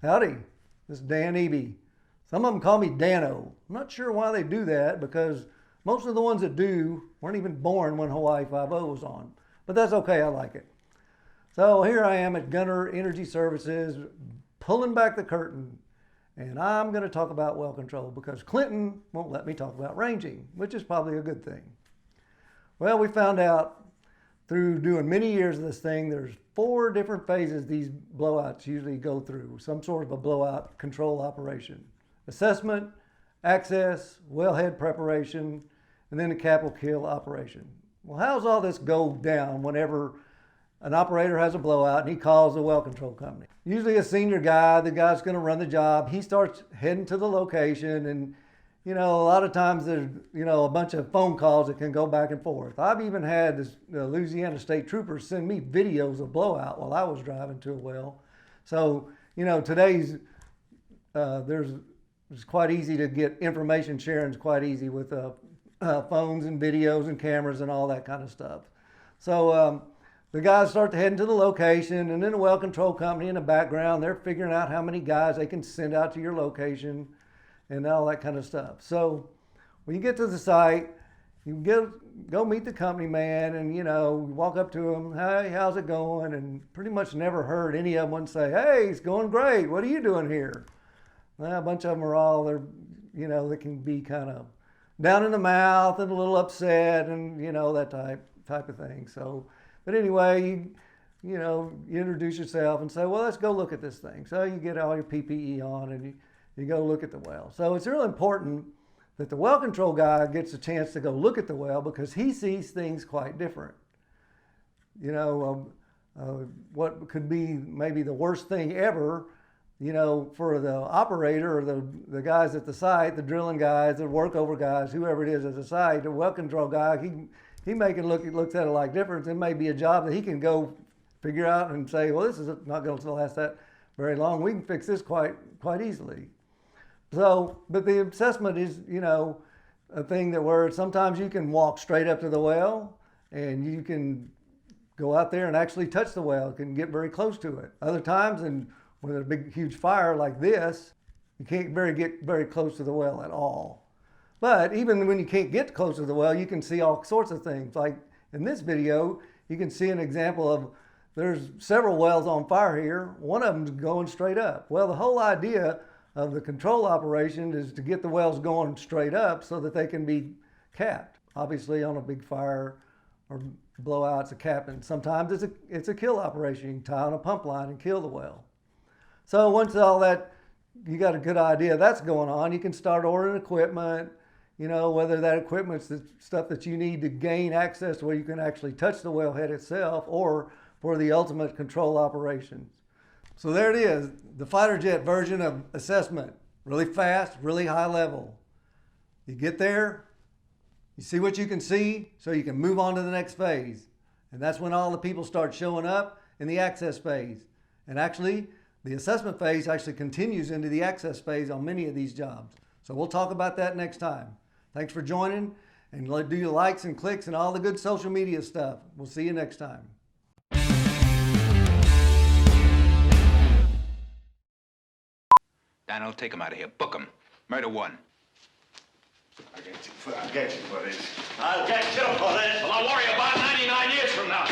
Howdy, this is Dan Eby. Some of them call me Dano. I'm not sure why they do that because most of the ones that do weren't even born when Hawaii Five-0 was on. But that's okay, I like it. So here I am at Gunner Energy Services, pulling back the curtain, and I'm going to talk about well control because Clinton won't let me talk about ranging, which is probably a good thing. Well, we found out through doing many years of this thing, there's 4 different phases these blowouts usually go through, some sort of a blowout control operation. Assessment, access, wellhead preparation, and then the capital kill operation. Well, how does all this go down whenever an operator has a blowout and he calls the well control company? Usually a senior guy, the guy's going to run the job, he starts heading to the location, and a lot of times there's, a bunch of phone calls that can go back and forth. I've even had the Louisiana State Troopers send me videos of blowout while I was driving to a well. So, today's, it's quite easy to get information sharing. It's quite easy with phones and videos and cameras and all that kind of stuff. So the guys start to head into the location, and then the well control company in the background, they're figuring out how many guys they can send out to your location and all that kind of stuff. So when you get to the site, you go meet the company man, and walk up to him, hey, how's it going? And pretty much never heard any of them say, hey, it's going great. What are you doing here? Well, a bunch of them are all, they can be kind of down in the mouth and a little upset and, that type of thing. So, but anyway, you introduce yourself and say, well, let's go look at this thing. So you get all your PPE on and you go look at the well. So it's really important that the well control guy gets a chance to go look at the well because he sees things quite different. What could be maybe the worst thing ever, for the operator or the guys at the site, the drilling guys, the workover guys, whoever it is at the site, the well control guy, he looks at it like different. It may be a job that he can go figure out and say, well, this is not going to last that very long. We can fix this quite easily. So, but the assessment is, a thing that where sometimes you can walk straight up to the well and you can go out there and actually touch the well, can get very close to it. Other times, and when there's a big, huge fire like this, you can't get very close to the well at all. But even when you can't get close to the well, you can see all sorts of things. Like in this video, you can see an example of there's several wells on fire here. One of them's going straight up. Well, the whole idea of the control operation is to get the wells going straight up so that they can be capped. Obviously, on a big fire or blowout, it's a cap, and sometimes it's a kill operation. You can tie on a pump line and kill the well. So once all that, you got a good idea that's going on, you can start ordering equipment, whether that equipment's the stuff that you need to gain access to where you can actually touch the wellhead itself or for the ultimate control operations. So there it is, the fighter jet version of assessment. Really fast, really high level. You get there, you see what you can see, so you can move on to the next phase. And that's when all the people start showing up in the access phase. And actually, the assessment phase actually continues into the access phase on many of these jobs. So we'll talk about that next time. Thanks for joining, and do your likes and clicks and all the good social media stuff. We'll see you next time. Dano, take him out of here. Book him. Murder 1. I'll get you for this. I'll get you for this. Well, I'll worry about 99 years from now.